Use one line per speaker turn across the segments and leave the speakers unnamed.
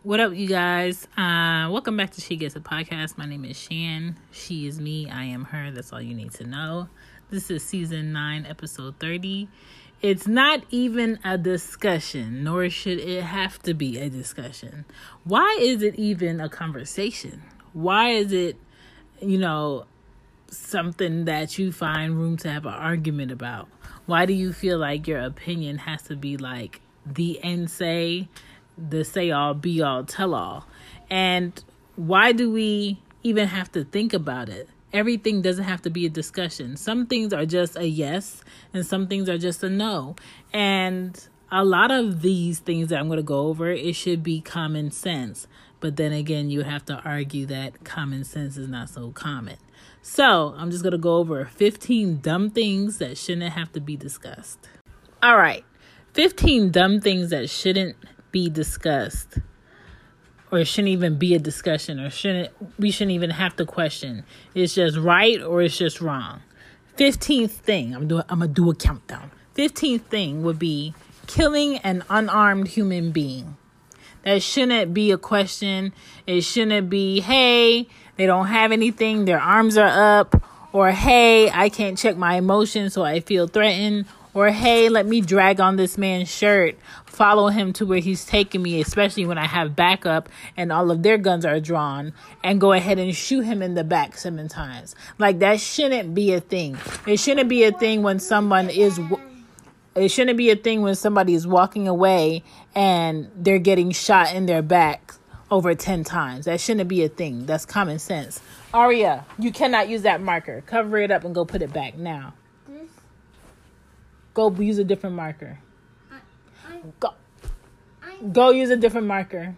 What up, you guys? Welcome back to She Gets It podcast. My name is Shan. She is me. I am her. That's all you need to know. This is season 9, episode 30. It's not even a discussion, nor should it have to be a discussion. Why is it even a conversation? Why is it, something that you find room to have an argument about? Why do you feel like your opinion has to be like the end say, the say all, be all, tell all? And why do we even have to think about it? Everything doesn't have to be a discussion. Some things are just a yes and some things are just a no. And a lot of these things that I'm going to go over, it should be common sense. But then again, you have to argue that common sense is not so common. So I'm just going to go over 15 dumb things that shouldn't have to be discussed. All right. 15 dumb things that shouldn't be discussed, or it shouldn't even be a discussion, or we shouldn't even have to question. It's just right or it's just wrong. 15th thing, I'm gonna do a countdown. 15th thing would be killing an unarmed human being. That shouldn't be a question. It shouldn't be, hey, they don't have anything, their arms are up, or hey, I can't check my emotions, so I feel threatened. Or, hey, let me drag on this man's shirt, follow him to where he's taking me, especially when I have backup and all of their guns are drawn, and go ahead and shoot him in the back 7 times. Like, that shouldn't be a thing. It shouldn't be a thing when somebody is walking away and they're getting shot in their back over 10 times. That shouldn't be a thing. That's common sense. Aria, you cannot use that marker. Cover it up and go put it back now. Go use a different marker. Go use a different marker.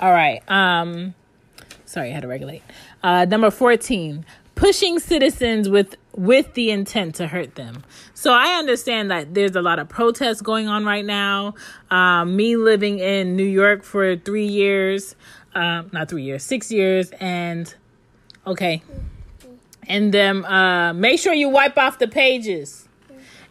All right. Sorry, I had to regulate. Number 14, pushing citizens with the intent to hurt them. So I understand that there's a lot of protests going on right now. Me living in New York for 6 years. And okay. And them, make sure you wipe off the pages.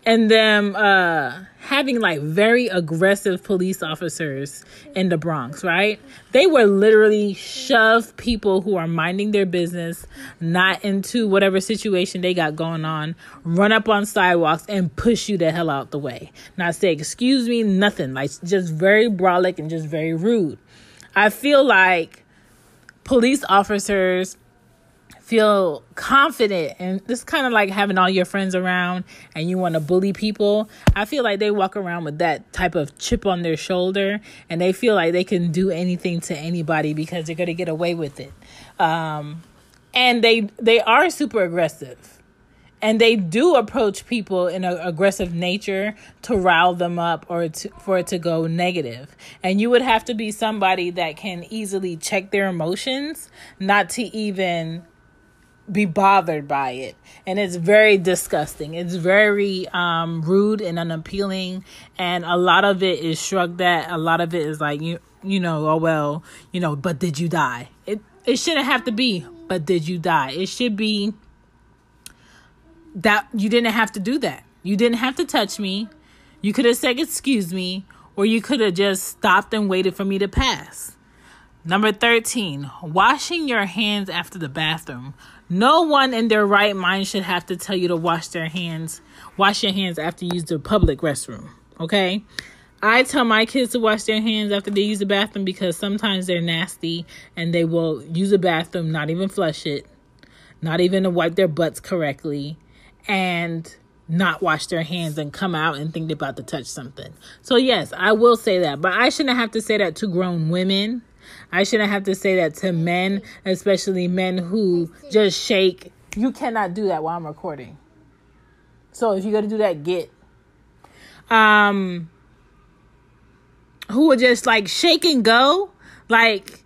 And them, having like very aggressive police officers in the Bronx, right? They were literally shove people who are minding their business, not into whatever situation they got going on, run up on sidewalks and push you the hell out the way. Not say, excuse me, nothing. Like, just very brolic and just very rude. I feel like police officers feel confident, and this kind of like having all your friends around and you want to bully people. I feel like they walk around with that type of chip on their shoulder, and they feel like they can do anything to anybody because they're going to get away with it. And they are super aggressive, and they do approach people in an aggressive nature to rile them up or for it to go negative. And you would have to be somebody that can easily check their emotions, not to even be bothered by it. And it's very disgusting. It's very rude and unappealing, and a lot of it is shrugged at. A lot of it is like, but did you die? It shouldn't have to be, but did you die? It should be that you didn't have to do that. You didn't have to touch me. You could have said excuse me, or you could have just stopped and waited for me to pass. Number 13, washing your hands after the bathroom. No one in their right mind should have to tell you to wash your hands after you use the public restroom. Okay? I tell my kids to wash their hands after they use the bathroom because sometimes they're nasty and they will use the bathroom, not even flush it, not even to wipe their butts correctly, and not wash their hands and come out and think they're about to touch something. So yes, I will say that, but I shouldn't have to say that to grown women. I shouldn't have to say that to men, especially men who just shake. You cannot do that while I'm recording. So if you're going to do that, who would just like shake and go. Like,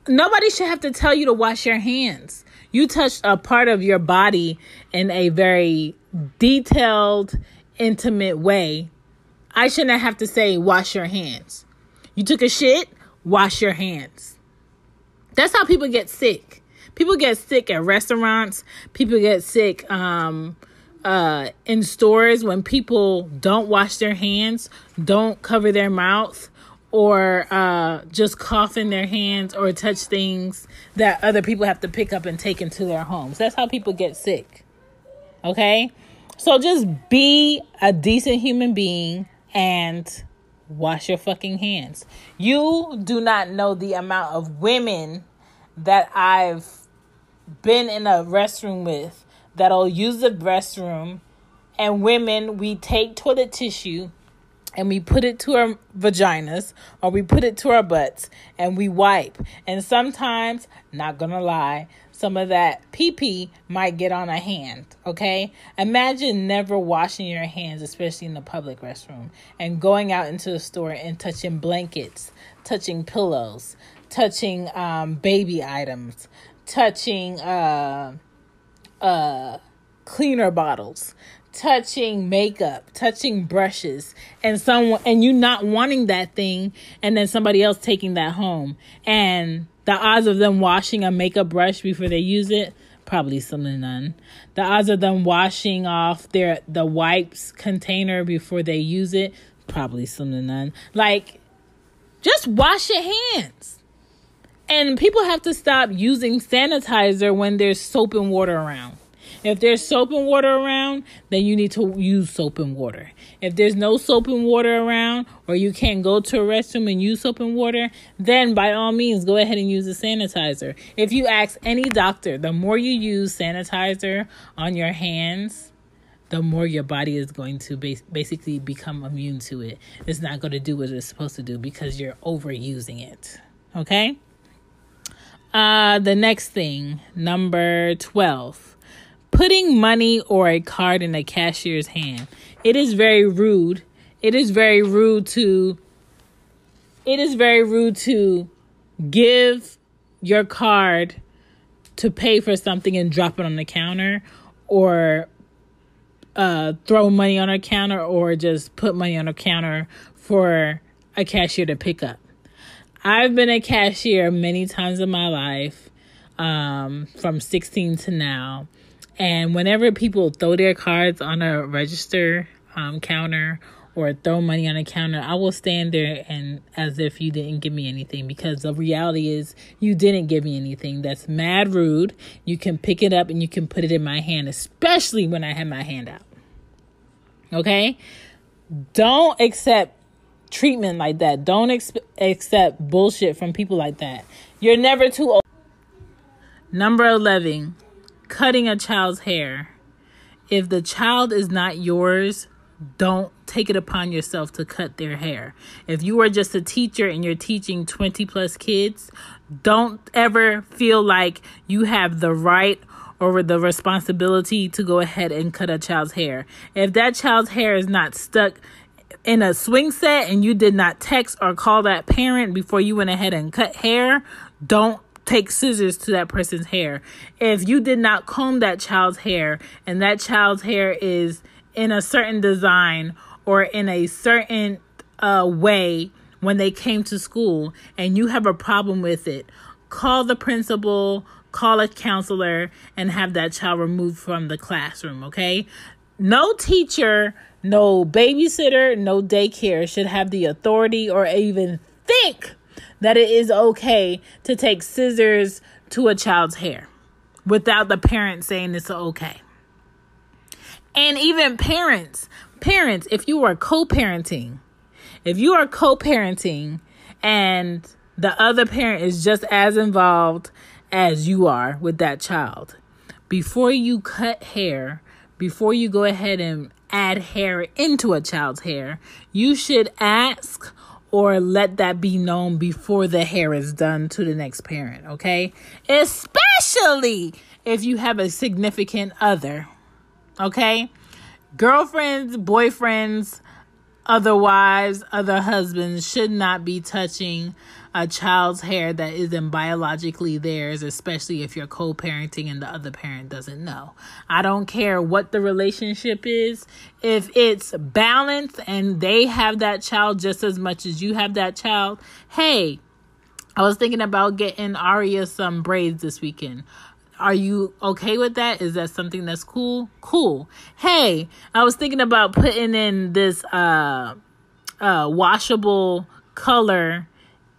nobody should have to tell you to wash your hands. You touched a part of your body in a very detailed, intimate way. I shouldn't have to say, wash your hands. You took a shit? Wash your hands. That's how people get sick. People get sick at restaurants. People get sick in stores when people don't wash their hands, don't cover their mouth, or just cough in their hands or touch things that other people have to pick up and take into their homes. That's how people get sick. Okay? So just be a decent human being and wash your fucking hands. You do not know the amount of women that I've been in a restroom with that'll use the restroom, and women, we take toilet tissue and we put it to our vaginas or we put it to our butts and we wipe. And sometimes, not gonna lie, some of that pee-pee might get on a hand, okay? Imagine never washing your hands, especially in the public restroom, and going out into the store and touching blankets, touching pillows, touching baby items, touching cleaner bottles, touching makeup, touching brushes, and you not wanting that thing, and then somebody else taking that home. And the odds of them washing a makeup brush before they use it, probably slim to none. The odds of them washing off the wipes container before they use it, probably slim to none. Like, just wash your hands. And people have to stop using sanitizer when there's soap and water around. If there's soap and water around, then you need to use soap and water. If there's no soap and water around, or you can't go to a restroom and use soap and water, then by all means, go ahead and use a sanitizer. If you ask any doctor, the more you use sanitizer on your hands, the more your body is going to basically become immune to it. It's not going to do what it's supposed to do because you're overusing it. Okay? The next thing, number 12. Putting money or a card in a cashier's hand. It is very rude. It is very rude to give your card to pay for something and drop it on the counter, or throw money on a counter, or just put money on a counter for a cashier to pick up. I've been a cashier many times in my life, from 16 to now. And whenever people throw their cards on a register counter or throw money on a counter, I will stand there and as if you didn't give me anything, because the reality is you didn't give me anything. That's mad rude. You can pick it up and you can put it in my hand, especially when I have my hand out. Okay? Don't accept treatment like that. Don't accept bullshit from people like that. You're never too old. Number 11. Cutting a child's hair. If the child is not yours, don't take it upon yourself to cut their hair. If you are just a teacher and you're teaching 20 plus kids, don't ever feel like you have the right or the responsibility to go ahead and cut a child's hair. If that child's hair is not stuck in a swing set and you did not text or call that parent before you went ahead and cut hair, don't take scissors to that person's hair. If you did not comb that child's hair and that child's hair is in a certain design or in a certain way when they came to school and you have a problem with it, call the principal, call a counselor, and have that child removed from the classroom, okay? No teacher, no babysitter, no daycare should have the authority or even think that it is okay to take scissors to a child's hair without the parent saying it's okay. And even parents, if you are co-parenting and the other parent is just as involved as you are with that child, before you cut hair, before you go ahead and add hair into a child's hair, you should ask or let that be known before the hair is done to the next parent, okay? Especially if you have a significant other, okay? Girlfriends, boyfriends, other wives, other husbands should not be touching a child's hair that isn't biologically theirs, especially if you're co-parenting and the other parent doesn't know. I don't care what the relationship is. If it's balanced and they have that child just as much as you have that child, hey, I was thinking about getting Aria some braids this weekend. Are you okay with that? Is that something that's cool? Cool. Hey, I was thinking about putting in this washable color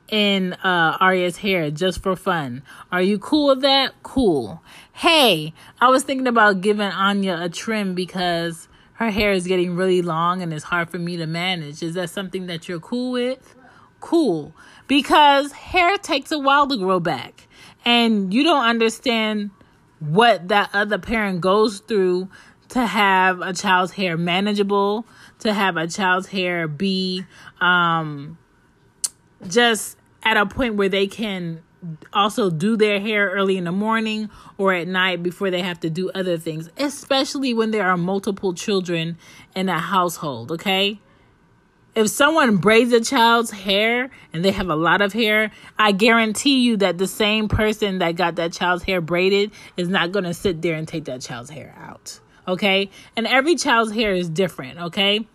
in Arya's hair just for fun. Are you cool with that? Cool. Hey, I was thinking about giving Anya a trim because her hair is getting really long and it's hard for me to manage. Is that something that you're cool with? Cool. Because hair takes a while to grow back. And you don't understand what that other parent goes through to have a child's hair manageable, to have a child's hair be just at a point where they can also do their hair early in the morning or at night before they have to do other things, especially when there are multiple children in a household, okay? If someone braids a child's hair and they have a lot of hair, I guarantee you that the same person that got that child's hair braided is not going to sit there and take that child's hair out, okay? And every child's hair is different, okay?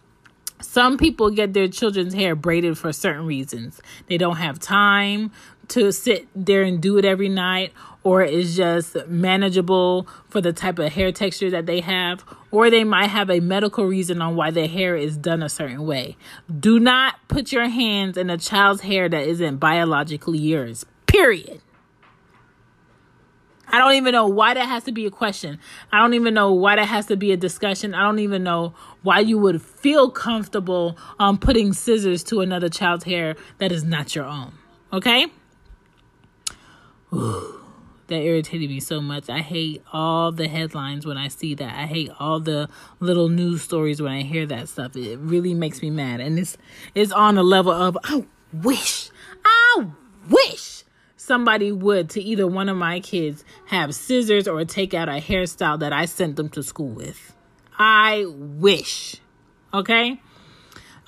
Some people get their children's hair braided for certain reasons. They don't have time to sit there and do it every night, or it's just manageable for the type of hair texture that they have, or they might have a medical reason on why their hair is done a certain way. Do not put your hands in a child's hair that isn't biologically yours, period. I don't even know why that has to be a question. I don't even know why that has to be a discussion. I don't even know why you would feel comfortable putting scissors to another child's hair that is not your own. Okay? Ooh, that irritated me so much. I hate all the headlines when I see that. I hate all the little news stories when I hear that stuff. It really makes me mad. And it's on the level of, I wish somebody would to either one of my kids have scissors or take out a hairstyle that I sent them to school with. I wish. Okay?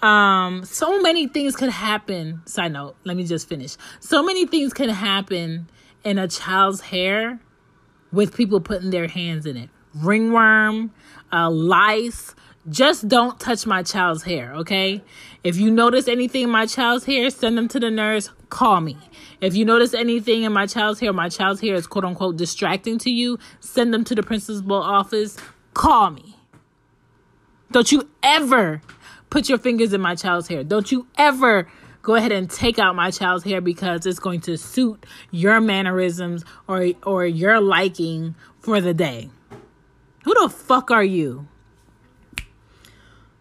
So many things could happen. Side note, let me just finish. So many things can happen in a child's hair with people putting their hands in it. Ringworm, lice. Just don't touch my child's hair, okay? If you notice anything in my child's hair, send them to the nurse. Call me. If you notice anything in my child's hair is quote unquote distracting to you, send them to the principal's office. Call me. Don't you ever put your fingers in my child's hair. Don't you ever go ahead and take out my child's hair because it's going to suit your mannerisms or your liking for the day. Who the fuck are you?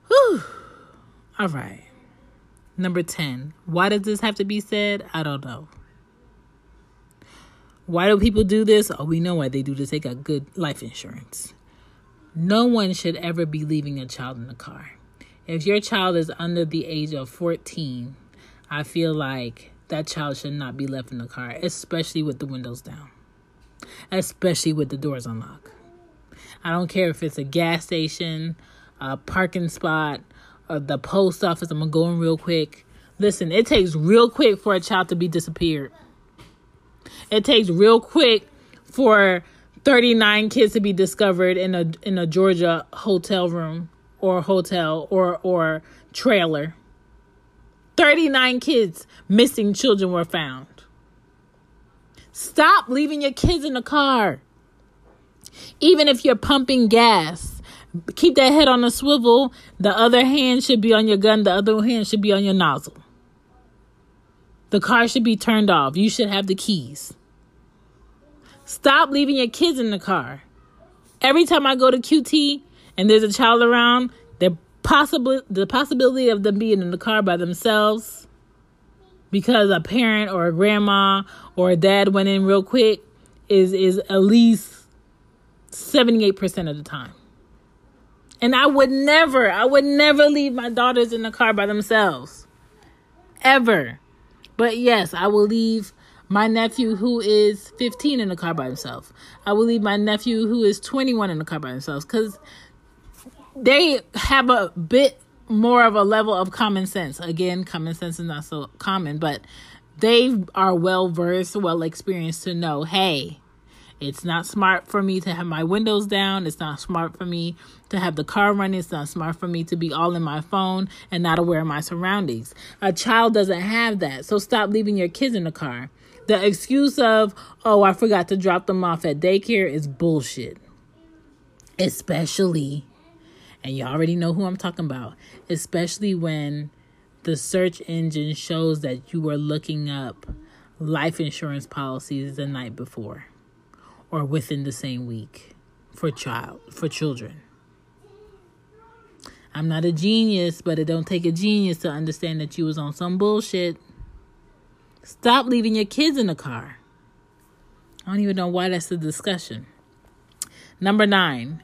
Whew. All right. Number 10. Why does this have to be said? I don't know. Why do people do this? Oh, we know why they do this. They got good life insurance. No one should ever be leaving a child in the car. If your child is under the age of 14, I feel like that child should not be left in the car, especially with the windows down, especially with the doors unlocked. I don't care if it's a gas station, a parking spot, or the post office. I'm going to go in real quick. Listen, it takes real quick for a child to be disappeared. It takes real quick for 39 kids to be discovered in a Georgia hotel room or hotel or trailer. 39 kids, missing children were found. Stop leaving your kids in the car. Even if you're pumping gas, keep that head on a swivel. The other hand should be on your gun. The other hand should be on your nozzle. The car should be turned off. You should have the keys. Stop leaving your kids in the car. Every time I go to QT and there's a child around, the possibility of them being in the car by themselves because a parent or a grandma or a dad went in real quick is at least 78% of the time. And I would never leave my daughters in the car by themselves. Ever. But yes, I will leave my nephew who is 15 in the car by himself. I will leave my nephew who is 21 in the car by themselves because they have a bit more of a level of common sense. Again, common sense is not so common, but they are well-versed, well-experienced to know, hey, it's not smart for me to have my windows down. It's not smart for me to have the car running. It's not smart for me to be all in my phone and not aware of my surroundings. A child doesn't have that. So stop leaving your kids in the car. The excuse of, oh, I forgot to drop them off at daycare is bullshit. Especially, and you already know who I'm talking about, especially when the search engine shows that you were looking up life insurance policies the night before or within the same week for children. I'm not a genius, but it don't take a genius to understand that you was on some bullshit. Stop leaving your kids in the car. I don't even know why that's the discussion. Number 9,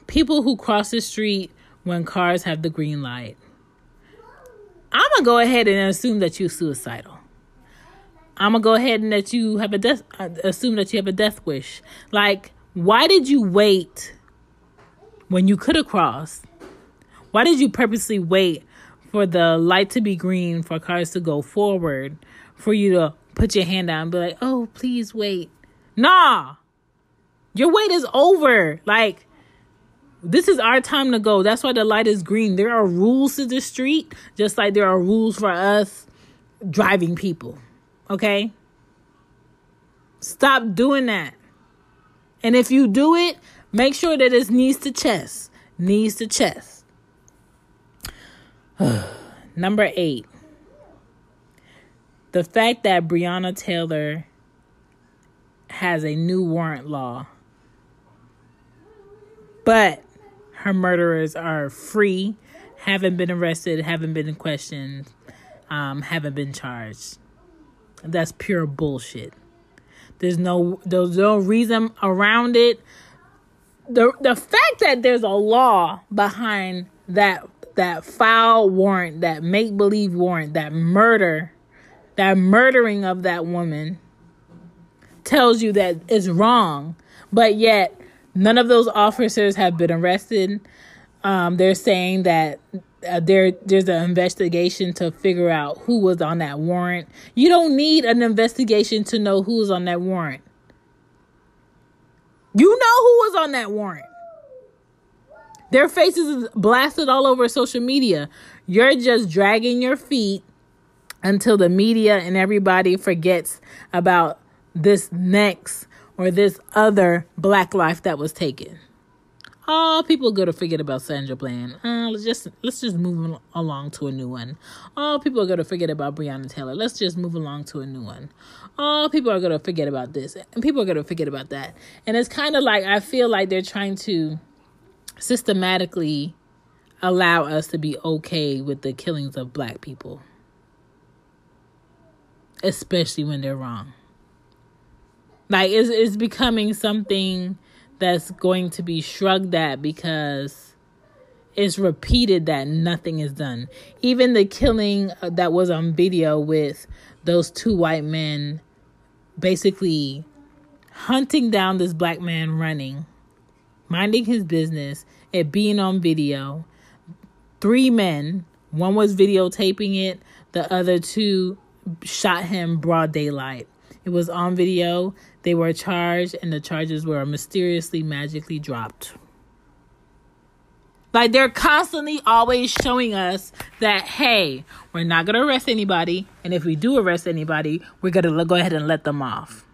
people who cross the street when cars have the green light. I'm going to go ahead and assume that you're suicidal. I'm going to go ahead and that you have assume that you have a death wish. Like, why did you wait when you could have crossed? Why did you purposely wait for the light to be green for cars to go forward for you to put your hand out and be like, oh, please wait? Nah, your wait is over. Like, this is our time to go. That's why the light is green. There are rules to the street, just like there are rules for us driving people. Okay? Stop doing that. And if you do it, make sure that it's knees to chest. Knees to chest. Number 8. The fact that Breonna Taylor has a new warrant law, but her murderers are free, haven't been arrested, haven't been questioned, haven't been charged. That's pure bullshit. There's no reason around it. The fact that there's a law behind that foul warrant, that make-believe warrant, that murdering of that woman tells you that it's wrong. But yet, none of those officers have been arrested. They're saying that there's an investigation to figure out who was on that warrant. You don't need an investigation to know who was on that warrant. You know who was on that warrant. Their faces is blasted all over social media. You're just dragging your feet until the media and everybody forgets about this next or this other black life that was taken. Oh, people are going to forget about Sandra Bland. Let's just move along to a new one. Oh, people are going to forget about Breonna Taylor. Let's just move along to a new one. Oh, people are going to forget about this. And people are going to forget about that. And it's kind of like, I feel like they're trying to systematically allow us to be okay with the killings of black people. Especially when they're wrong. Like, it's becoming something that's going to be shrugged at because it's repeated that nothing is done. Even the killing that was on video with those 2 white men basically hunting down this black man running, minding his business, it being on video. 3 men, one was videotaping it, the other 2 shot him broad daylight. It was on video. They were charged, and the charges were mysteriously, magically dropped. Like, they're constantly always showing us that, hey, we're not going to arrest anybody. And if we do arrest anybody, we're going to go ahead and let them off.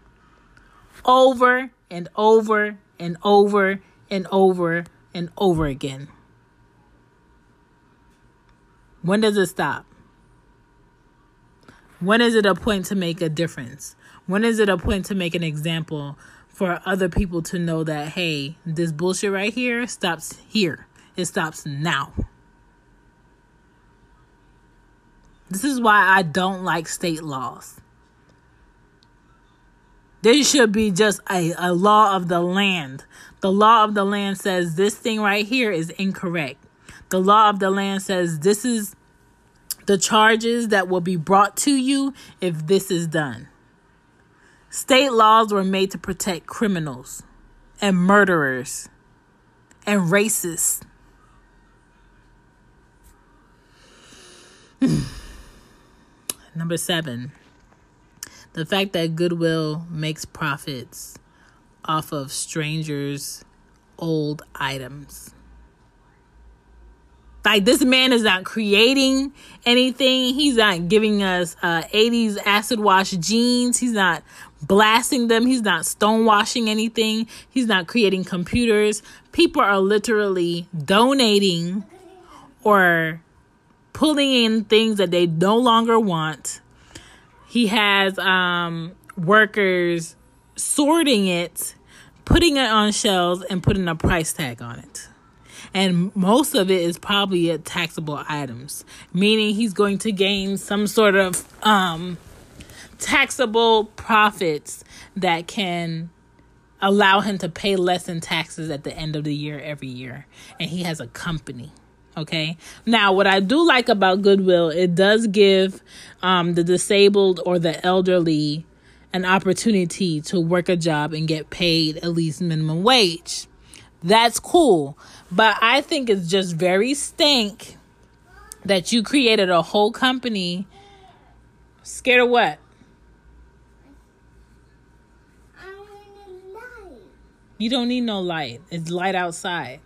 Over and over and over and over and over again. When does it stop? When is it a point to make a difference? When is it a point to make an example for other people to know that, hey, this bullshit right here stops here. It stops now. This is why I don't like state laws. There should be just a law of the land. The law of the land says this thing right here is incorrect. The law of the land says this is the charges that will be brought to you if this is done. State laws were made to protect criminals and murderers and racists. Number 7, the fact that Goodwill makes profits off of strangers' old items. Like, this man is not creating anything. He's not giving us 80s acid wash jeans. He's not blasting them. He's not stonewashing anything. He's not creating computers. People are literally donating or pulling in things that they no longer want. He has workers sorting it, putting it on shelves, and putting a price tag on it. And most of it is probably at taxable items, meaning he's going to gain some sort of taxable profits that can allow him to pay less in taxes at the end of the year every year. And he has a company. Okay. Now, what I do like about Goodwill, it does give the disabled or the elderly an opportunity to work a job and get paid at least minimum wage. That's cool. But I think it's just very stank that you created a whole company. Scared of what?
I want a light.
You don't need no light. It's light outside.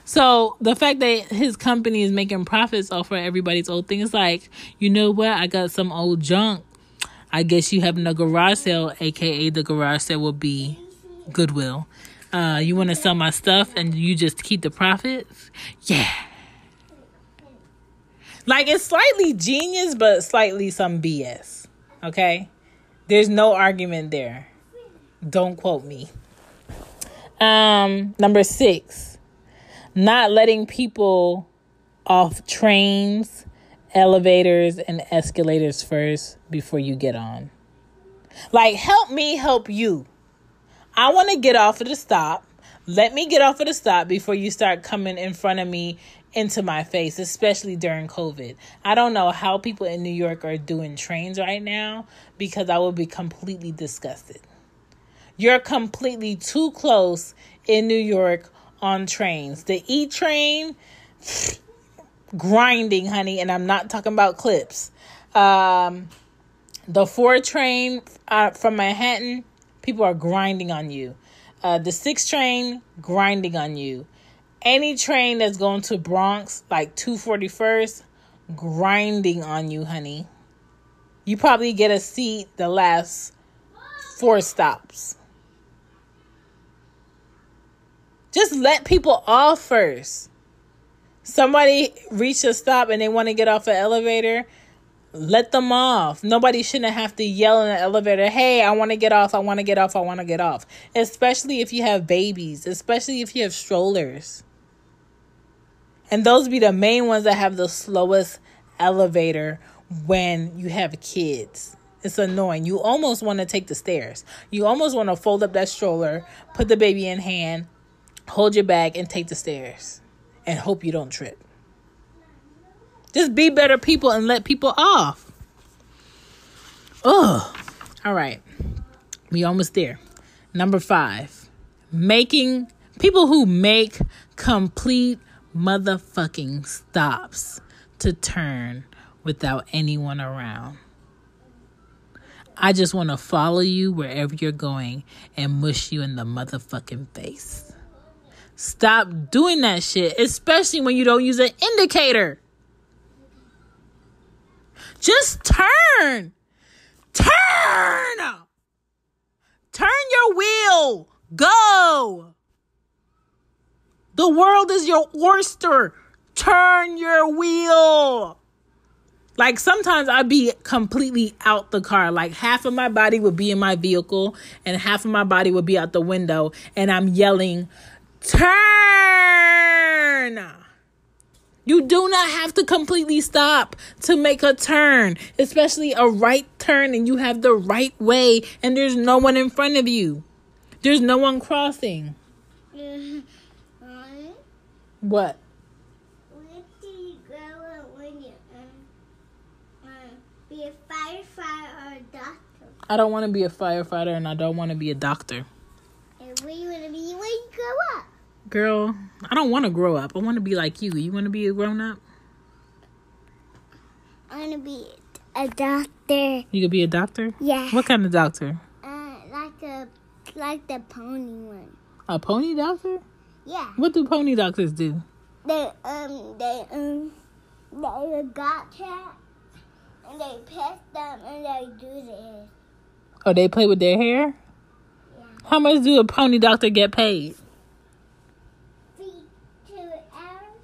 So the fact that his company is making profits off of everybody's old thing is like, you know what? I got some old junk. I guess you having a garage sale, aka the garage sale will be Goodwill. You want to sell my stuff and you just keep the profits? Yeah. Like, it's slightly genius, but slightly some BS. Okay? There's no argument there. Don't quote me. Number 6. Not letting people off trains, elevators, and escalators first before you get on. Like, help me help you. I want to get off of the stop. Let me get off of the stop before you start coming in front of me into my face, especially during COVID. I don't know how people in New York are doing trains right now because I would be completely disgusted. You're completely too close in New York on trains. The E train, grinding, honey, and I'm not talking about clips. The 4 train from Manhattan, people are grinding on you. The 6 train, grinding on you. Any train that's going to Bronx, like 241st, grinding on you, honey. You probably get a seat the last 4 stops. Just let people off first. Somebody reach a stop and they want to get off an elevator, let them off. Nobody shouldn't have to yell in the elevator, hey, I want to get off, I want to get off, I want to get off. Especially if you have babies, especially if you have strollers. And those be the main ones that have the slowest elevator when you have kids. It's annoying. You almost want to take the stairs. You almost want to fold up that stroller, put the baby in hand, hold your bag, and take the stairs. And hope you don't trip. Just be better people and let people off. Ugh. All right. We almost there. Number 5. Making people who make complete motherfucking stops to turn without anyone around. I just want to follow you wherever you're going and mush you in the motherfucking face. Stop doing that shit, especially when you don't use an indicator. Just turn. Turn your wheel. Go. The world is your oyster. Turn your wheel. Like, sometimes I'd be completely out the car. Like, half of my body would be in my vehicle and half of my body would be out the window. And I'm yelling, turn. You do not have to completely stop to make a turn, especially a right turn, and you have the right way and there's no one in front of you. There's no one crossing. What?
Where do you go when you be a firefighter or a doctor?
I don't want to be a firefighter and I don't want to be a doctor.
And where you want to be when you grow up?
Girl, I don't want to grow up. I want to be like you. You want to be a grown-up?
I want to be a doctor.
You could be a doctor?
Yeah.
What kind of doctor?
Like the pony one.
A pony doctor?
Yeah.
What do pony doctors do?
They got cats and they pet them and they do this.
Oh, they play with their hair?
Yeah.
How much do a pony doctor get paid?
2 hours.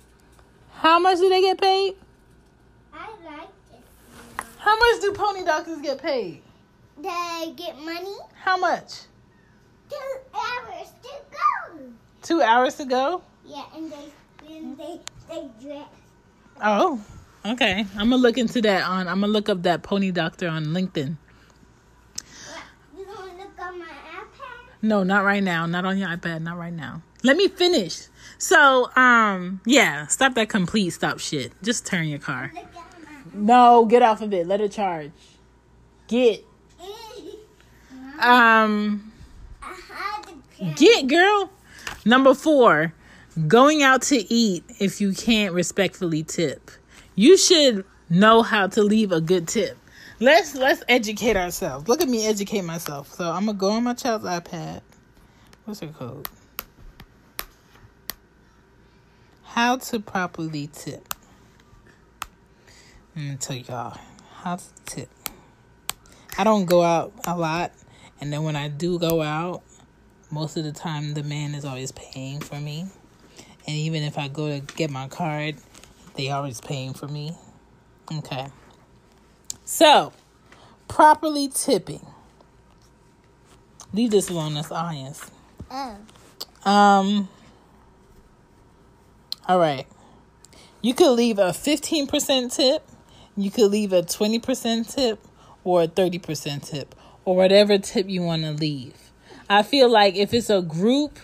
How much do they get paid?
I like it.
How much do pony doctors get paid?
They get money.
How much?
2 hours to go.
2 hours to go?
Yeah, and they dress.
Oh, okay. I'm gonna look into that I'm gonna look up that pony doctor on LinkedIn.
You gonna look on my iPad?
No, not right now. Not on your iPad. Not right now. Let me finish. So, yeah. Stop that complete stop shit. Just turn your car.
Look at my.
No, get off of it. Let it charge. Get.
I had to cry.
Get, girl. Number 4, going out to eat if you can't respectfully tip. You should know how to leave a good tip. Let's educate ourselves. Look at me educate myself. So I'm gonna go on my child's iPad. What's her code? How to properly tip. I'm gonna tell y'all how to tip. I don't go out a lot, and then when I do go out, most of the time the man is always paying for me. And even if I go to get my card, they always paying for me. Okay. So, properly tipping. Leave this alone, that's audience.
Oh.
All right. You could leave a 15% tip. You could leave a 20% tip or a 30% tip or whatever tip you want to leave. I feel like if it's a group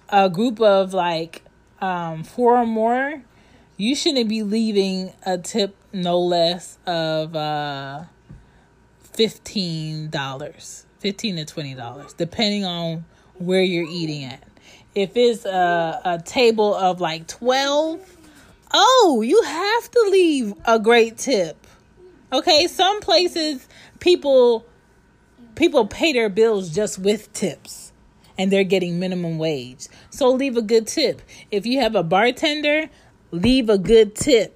of like 4 or more, you shouldn't be leaving a tip no less of $15, $15 to $20, depending on where you're eating at. If it's a table of like 12, you have to leave a great tip. Okay, some places people pay their bills just with tips, and they're getting minimum wage. So leave a good tip. If you have a bartender, leave a good tip.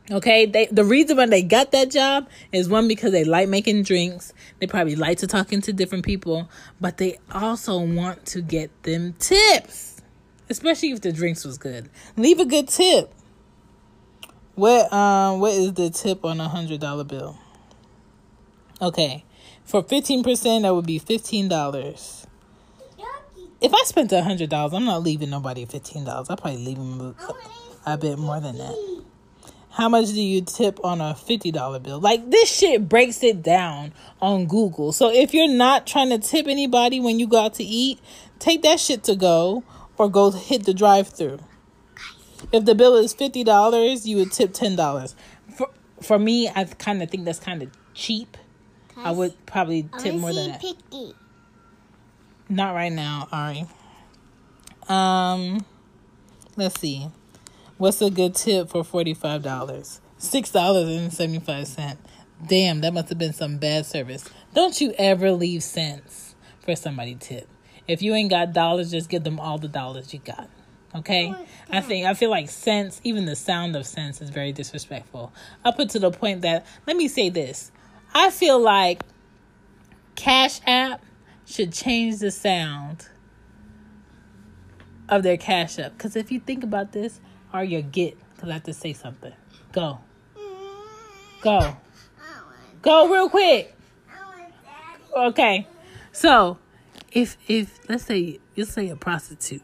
Okay, the reason why they got that job is, one, because they like making drinks. They probably like to talking to different people, but they also want to get them tips, especially if the drinks was good. Leave a good tip. What is the tip on $100 bill? Okay, for 15%, that would be $15. If I spent $100, I'm not leaving nobody $15. I'll probably leave them a bit more than that. How much do you tip on a $50 bill? Like, this shit breaks it down on Google. So if you're not trying to tip anybody when you go out to eat, take that shit to go or go hit the drive-thru. If the bill is $50, you would tip $10. For me, I kind of think that's kind of cheap. I would probably tip more than that.
Picky.
Not right now, Ari. Let's see. What's a good tip for $45? $6.75. Damn, that must have been some bad service. Don't you ever leave cents for somebody tip. If you ain't got dollars, just give them all the dollars you got. Okay? I feel like cents, even the sound of cents, is very disrespectful. Up until the point that, let me say this. I feel like Cash App should change the sound of their Cash App. Because if you think about this, or you get, because I have to say something. Go real quick. Okay. So, if let's say a prostitute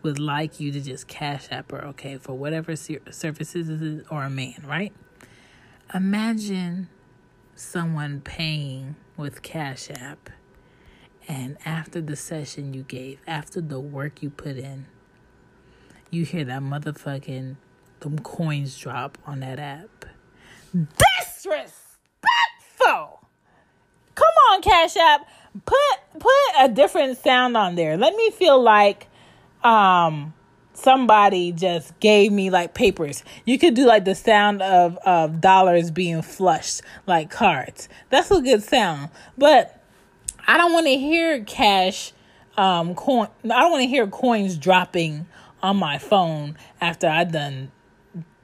would like you to just Cash App her, okay, for whatever services it is, or a man, right? Imagine someone paying with Cash App, and after the session you gave, after the work you put in, you hear that motherfucking them coins drop on that app. Disrespectful. Come on, Cash App. Put a different sound on there. Let me feel like somebody just gave me like papers. You could do like the sound of dollars being flushed like cards. That's a good sound. But I don't want to hear cash coin. I don't want to hear coins dropping on my phone after I done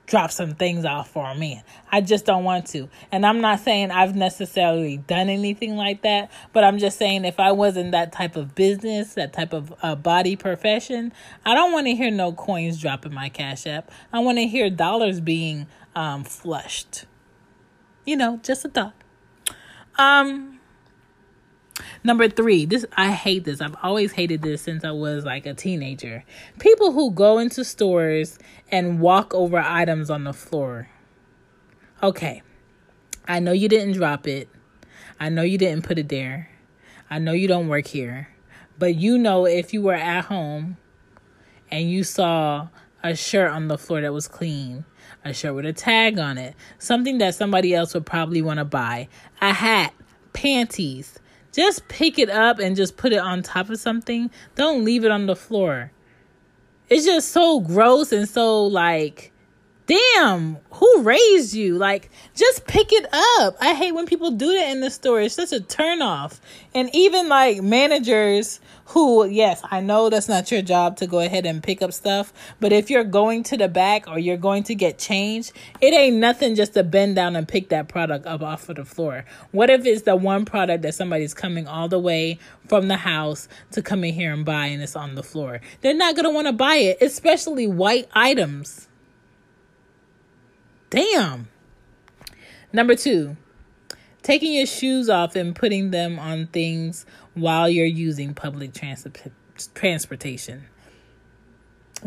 drop some things off for a man. I just don't want to. And I'm not saying I've necessarily done anything like that, but I'm just saying if I wasn't that type of business, that type of body profession, I don't want to hear no coins drop in my Cash App. I want to hear dollars being flushed. Just a thought. Number 3, I hate this. I've always hated this since I was like a teenager. People who go into stores and walk over items on the floor. Okay, I know you didn't drop it. I know you didn't put it there. I know you don't work here. But if you were at home and you saw a shirt on the floor that was clean, a shirt with a tag on it, something that somebody else would probably want to buy, a hat, panties, just pick it up and just put it on top of something. Don't leave it on the floor. It's just so gross and so like, damn, who raised you? Like, just pick it up. I hate when people do that in the store. It's such a turnoff. And even like managers who, yes, I know that's not your job to go ahead and pick up stuff. But if you're going to the back or you're going to get changed, it ain't nothing just to bend down and pick that product up off of the floor. What if it's the one product that somebody's coming all the way from the house to come in here and buy and it's on the floor? They're not going to want to buy it, especially white items. Damn. Number 2, taking your shoes off and putting them on things while you're using public transportation.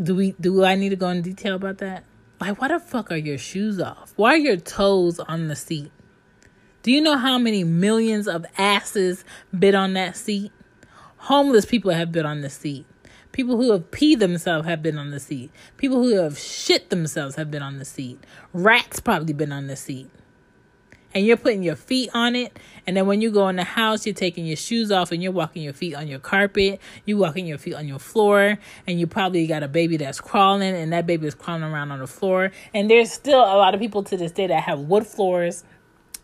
Do I need to go in detail about that? Like, why the fuck are your shoes off? Why are your toes on the seat? Do you know how many millions of asses bit on that seat? Homeless people have been on the seat. People who have peed themselves have been on the seat. People who have shit themselves have been on the seat. Rats probably been on the seat. And you're putting your feet on it. And then when you go in the house, you're taking your shoes off and you're walking your feet on your carpet. You walking your feet on your floor. And you probably got a baby that's crawling. And that baby is crawling around on the floor. And there's still a lot of people to this day that have wood floors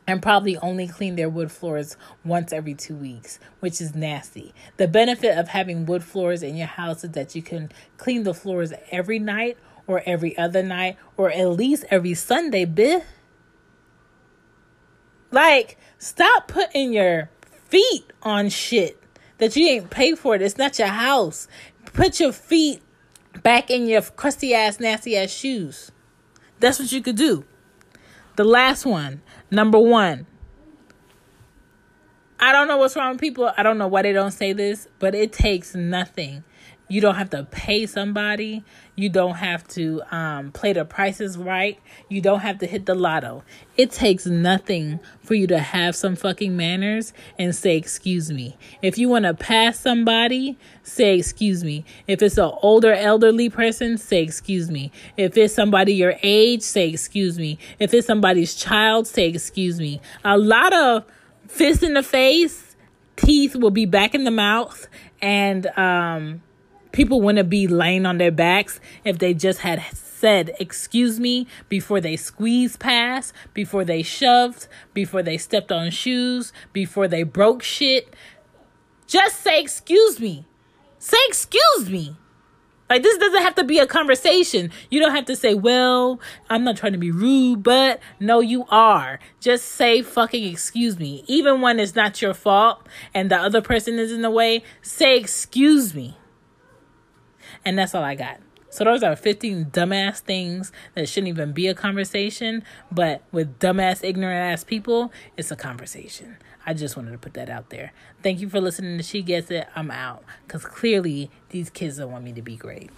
and probably only clean their wood floors once every 2 weeks, which is nasty. The benefit of having wood floors in your house is that you can clean the floors every night or every other night or at least every Sunday, bitch. Like, stop putting your feet on shit that you ain't paid for. It's not your house. Put your feet back in your crusty ass, nasty ass shoes. That's what you could do. The last one, number 1. I don't know what's wrong with people. I don't know why they don't say this, but it takes nothing. You don't have to pay somebody. You don't have to play the prices right. You don't have to hit the lotto. It takes nothing for you to have some fucking manners and say, excuse me. If you want to pass somebody, say, excuse me. If it's an older elderly person, say, excuse me. If it's somebody your age, say, excuse me. If it's somebody's child, say, excuse me. A lot of fists in the face, teeth will be back in the mouth, and people want to be laying on their backs if they just had said, excuse me, before they squeezed past, before they shoved, before they stepped on shoes, before they broke shit. Just say, excuse me. Say, excuse me. Like, this doesn't have to be a conversation. You don't have to say, well, I'm not trying to be rude, but no, you are. Just say fucking excuse me. Even when it's not your fault and the other person is in the way, say, excuse me. And that's all I got. So those are 15 dumbass things that shouldn't even be a conversation. But with dumbass, ignorant ass people, it's a conversation. I just wanted to put that out there. Thank you for listening to She Gets It. I'm out. Because clearly these kids don't want me to be great.